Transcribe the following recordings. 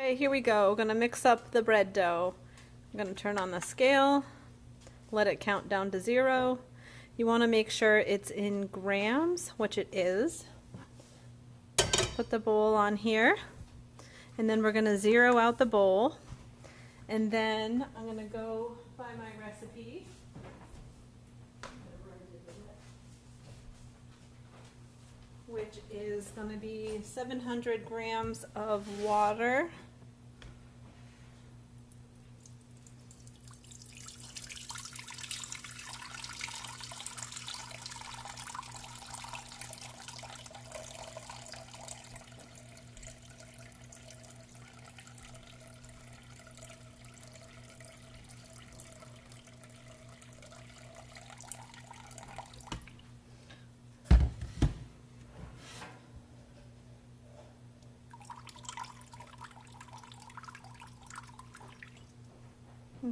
Okay, here we go. We're going to mix up the bread dough. I'm going to turn on the scale, let it count down to 0. You want to make sure it's in grams, which it is. Put the bowl on here, and then we're going to zero out the bowl. And then I'm going to go by my recipe. Which is going to be 700 grams of water.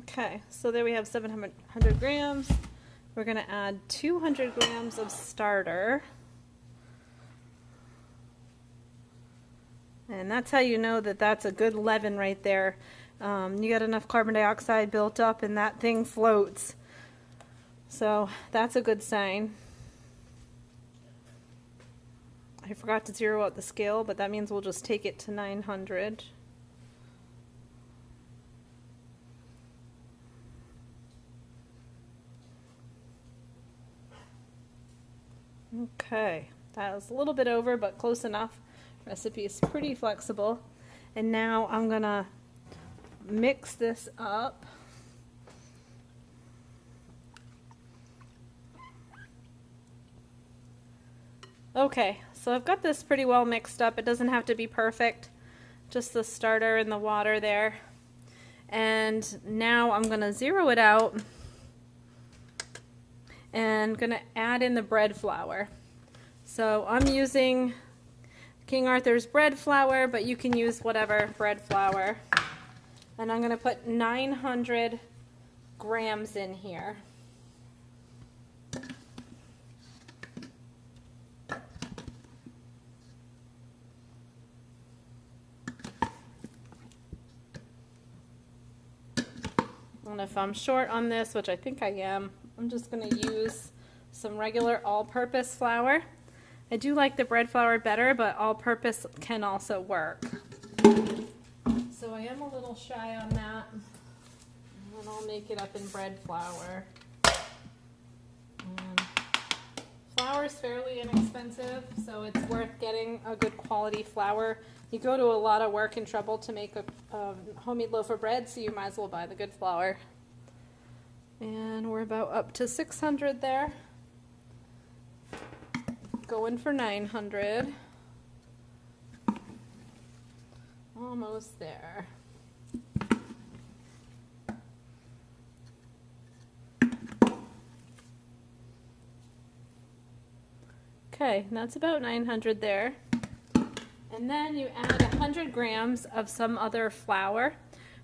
Okay, so there we have 700 grams. We're going to add 200 grams of starter. And that's how you know that that's a good leaven right there. You got enough carbon dioxide built up and that thing floats. So that's a good sign. I forgot to zero out the scale, but that means we'll just take it to 900. Okay, that was a little bit over, but close enough. Recipe is pretty flexible. And now I'm gonna mix this up. Okay, so I've got this pretty well mixed up. It doesn't have to be perfect, just the starter and the water there. And now I'm gonna zero it out and gonna add in the bread flour. So I'm using King Arthur's bread flour, but you can use whatever bread flour. And I'm gonna put 900 grams in here. And if I'm short on this, which I think I am, I'm just going to use some regular all-purpose flour. I do like the bread flour better, but all-purpose can also work. So I am a little shy on that. And then I'll make it up in bread flour. And flour is fairly inexpensive, so it's worth getting a good quality flour. You go to a lot of work and trouble to make a homemade loaf of bread, so you might as well buy the good flour. And we're about up to 600 there. Going for 900. Almost there. Okay, that's about 900 there. And then you add 100 grams of some other flour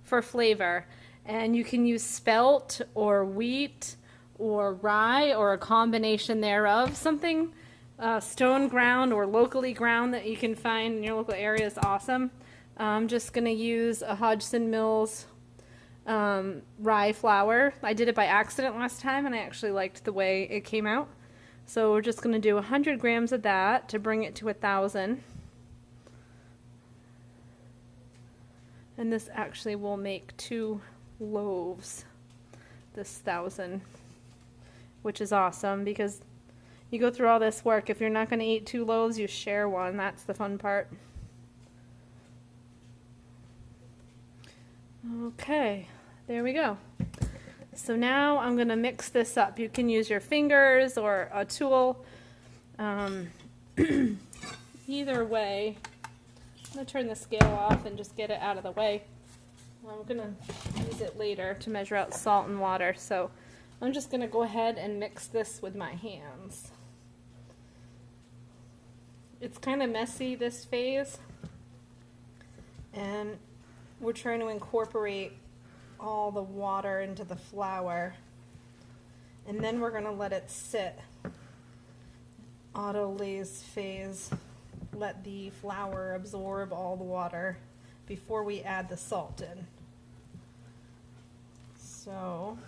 for flavor. And you can use spelt or wheat or rye or a combination thereof. Something stone ground or locally ground that you can find in your local area is awesome. I'm just going to use a Hodgson Mills rye flour. I did it by accident last time and I actually liked the way it came out. So we're just going to do 100 grams of that to bring it to 1,000. And this actually will make 2 loaves, this 1,000, which is awesome because you go through all this work. If you're not going to eat 2 loaves, you share one. That's the fun part. Okay, there we go. So now I'm going to mix this up. You can use your fingers or a tool. Either way, I'm going to turn the scale off and just get it out of the way. I'm going to use it later to measure out salt and water. So I'm just going to go ahead and mix this with my hands. It's kind of messy, this phase. And we're trying to incorporate all the water into the flour. And then we're going to let it sit. Autolyse phase. Let the flour absorb all the water before we add the salt in. So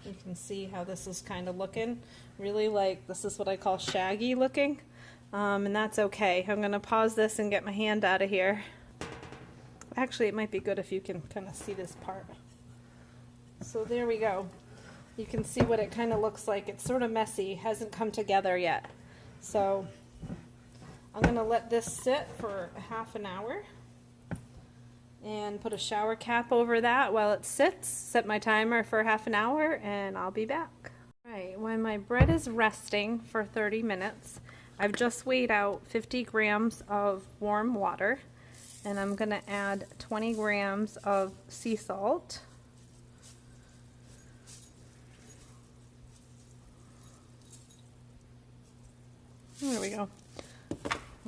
you can see how this is kind of looking. Really, like, this is what I call shaggy looking. And that's okay. I'm going to pause this and get my hand out of here. Actually, it might be good if you can kind of see this part. So there we go. You can see what it kind of looks like. It's sort of messy, hasn't come together yet. So I'm going to let this sit for half an hour and put a shower cap over that while it sits. Set my timer for half an hour and I'll be back. All right, when my bread is resting for 30 minutes, I've just weighed out 50 grams of warm water, and I'm going to add 20 grams of sea salt. There we go.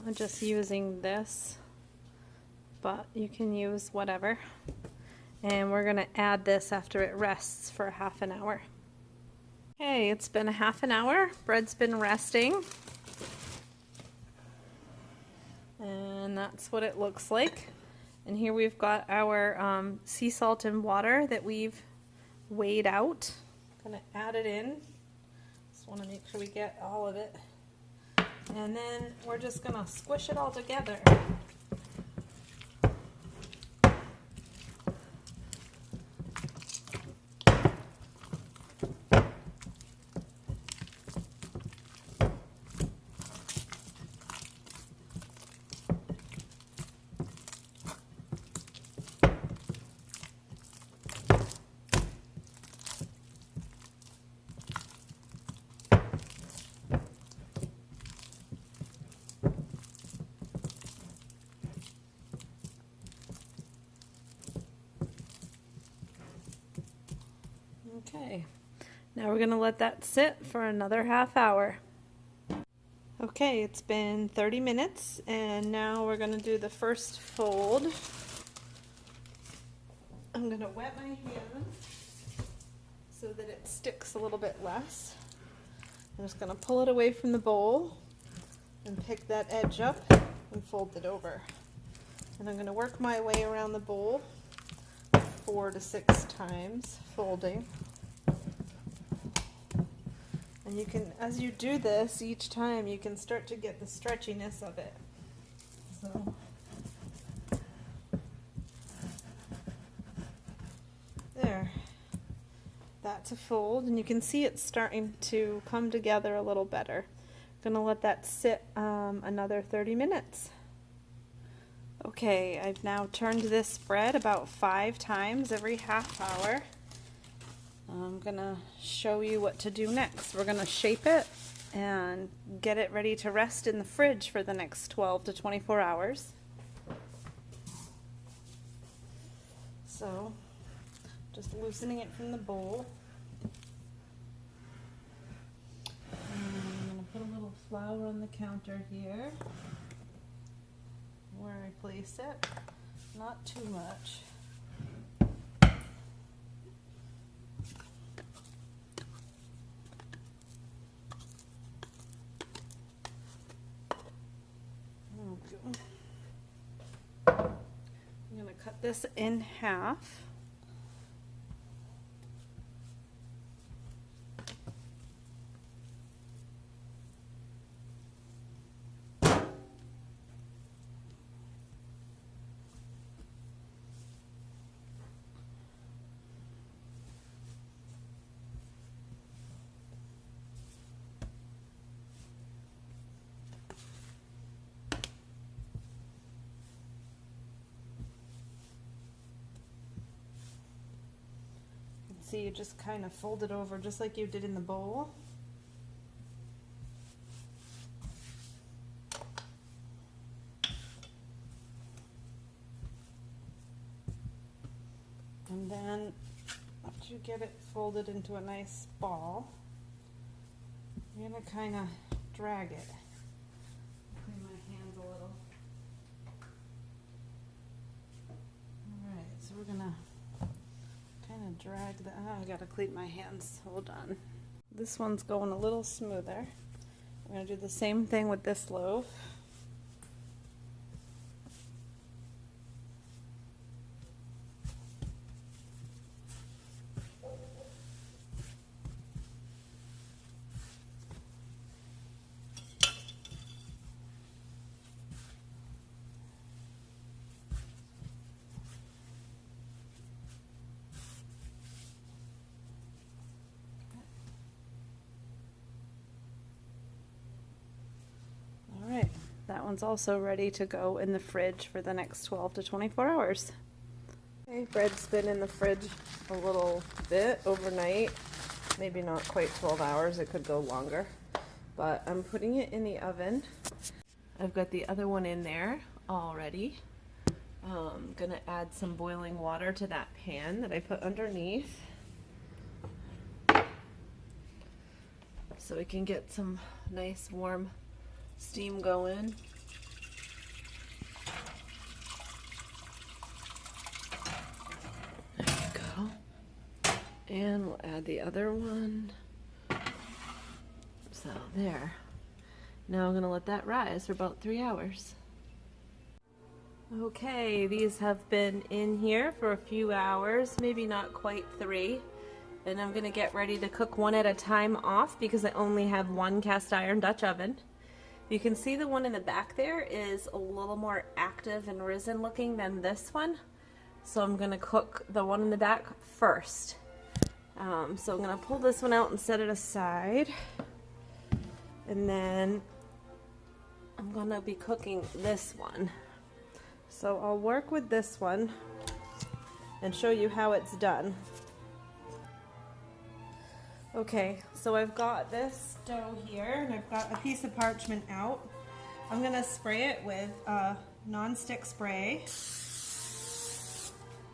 I'm just using this, but you can use whatever. And we're going to add this after it rests for half an hour. Okay, it's been a half an hour. Bread's been resting. And that's what it looks like. And here we've got our sea salt and water that we've weighed out. I'm going to add it in. Just want to make sure we get all of it. And then we're just going to squish it all together. Okay, now we're going to let that sit for another half hour. Okay, it's been 30 minutes and now we're going to do the first fold. I'm going to wet my hand so that it sticks a little bit less. I'm just going to pull it away from the bowl and pick that edge up and fold it over. And I'm going to work my way around the bowl 4 to 6 times, folding. And you can, as you do this each time, you can start to get the stretchiness of it. So there, that's a fold, and you can see it's starting to come together a little better. I'm gonna let that sit another 30 minutes. Okay, I've now turned this bread about 5 times every half hour. I'm gonna show you what to do next. We're gonna shape it and get it ready to rest in the fridge for the next 12 to 24 hours. So, just loosening it from the bowl. And I'm gonna put a little flour on the counter here where I place it. Not too much. I'm going to cut this in half. See, you just kind of fold it over just like you did in the bowl. And then after you get it folded into a nice ball, you're going to kind of drag it. Clean my hands a little. Alright, so we're going to kind of drag the, I gotta clean my hands, hold on. This one's going a little smoother. I'm gonna do the same thing with this loaf. one's also ready to go in the fridge for the next 12 to 24 hours. Okay, bread's been in the fridge a little bit overnight, maybe not quite 12 hours, it could go longer, but I'm putting it in the oven. I've got the other one in there already. I'm gonna add some boiling water to that pan that I put underneath, so we can get some nice warm steam going. There we go. And we'll add the other one. So there. Now I'm gonna let that rise for about 3 hours. Okay, these have been in here for a few hours, maybe not quite 3. And I'm gonna get ready to cook one at a time off because I only have one cast iron Dutch oven. You can see the one in the back there is a little more active and risen looking than this one. So I'm gonna cook the one in the back first. So I'm gonna pull this one out and set it aside. And then I'm gonna be cooking this one. So I'll work with this one and show you how it's done. Okay, so I've got this dough here and I've got a piece of parchment out. I'm gonna spray it with non-stick spray.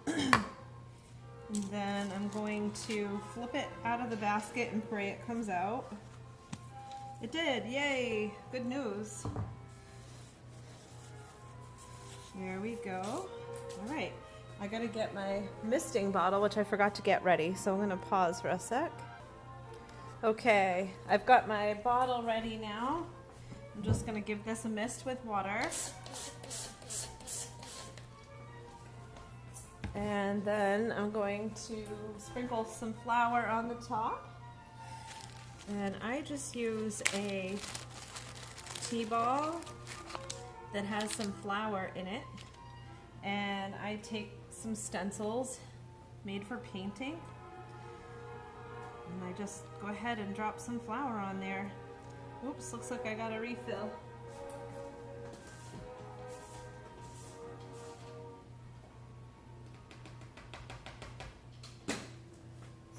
And then I'm going to flip it out of the basket and pray it comes out. It did, yay, good news. There we go. All right, I gotta get my misting bottle, which I forgot to get ready, so I'm gonna pause for a sec. Okay, I've got my bottle ready now. I'm just gonna give this a mist with water. And then I'm going to sprinkle some flour on the top. And I just use a tea ball that has some flour in it. And I take some stencils made for painting. And I just go ahead and drop some flour on there. Oops, looks like I got a refill.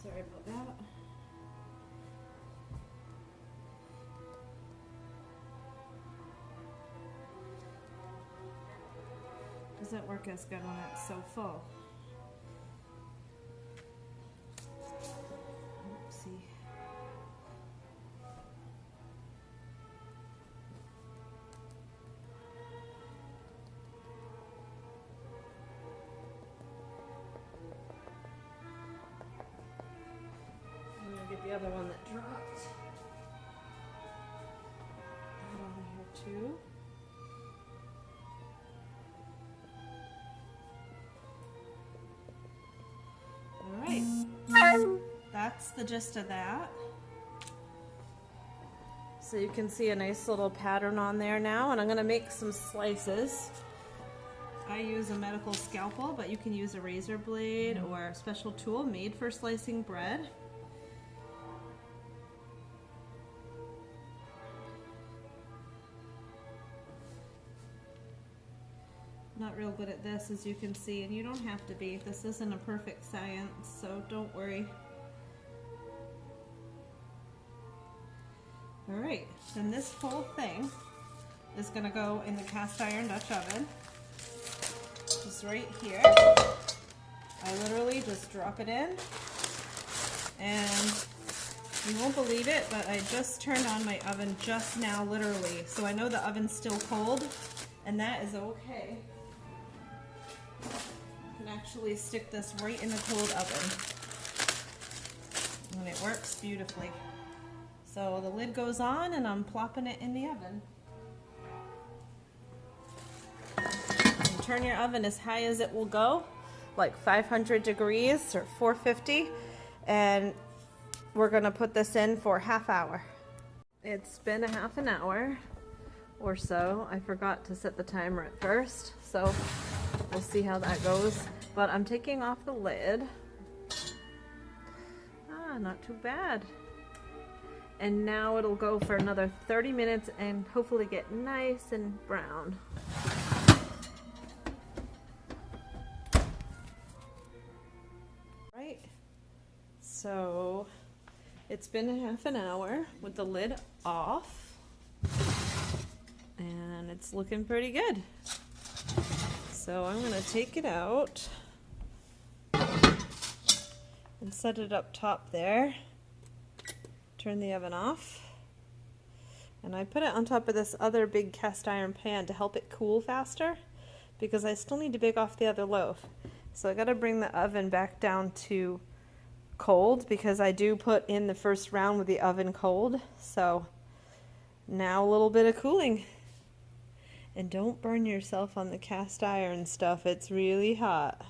Sorry about that. Doesn't work as good when it's so full. Oopsie. I'm gonna get the other one that dropped. That over here too. That's the gist of that. So you can see a nice little pattern on there now, and I'm going to make some slices. I use a medical scalpel, but you can use a razor blade or a special tool made for slicing bread. Not real good at this, as you can see, and you don't have to be. This isn't a perfect science, so don't worry. Alright, then this whole thing is going to go in the cast iron Dutch oven. Just right here. I literally just drop it in, and you won't believe it, but I just turned on my oven just now, literally. So I know the oven's still cold, and that is okay. I can actually stick this right in the cold oven, and it works beautifully. So the lid goes on and I'm plopping it in the oven. And turn your oven as high as it will go, like 500 degrees or 450, and we're gonna put this in for half hour. It's been a half an hour or so. I forgot to set the timer at first, so we'll see how that goes. But I'm taking off the lid. Ah, not too bad. And now it'll go for another 30 minutes and hopefully get nice and brown. Right, so it's been half an hour with the lid off and it's looking pretty good. So I'm gonna take it out and set it up top there. Turn the oven off. And I put it on top of this other big cast iron pan to help it cool faster because I still need to bake off the other loaf. So I gotta bring the oven back down to cold because I do put in the first round with the oven cold. So now a little bit of cooling. And don't burn yourself on the cast iron stuff, it's really hot.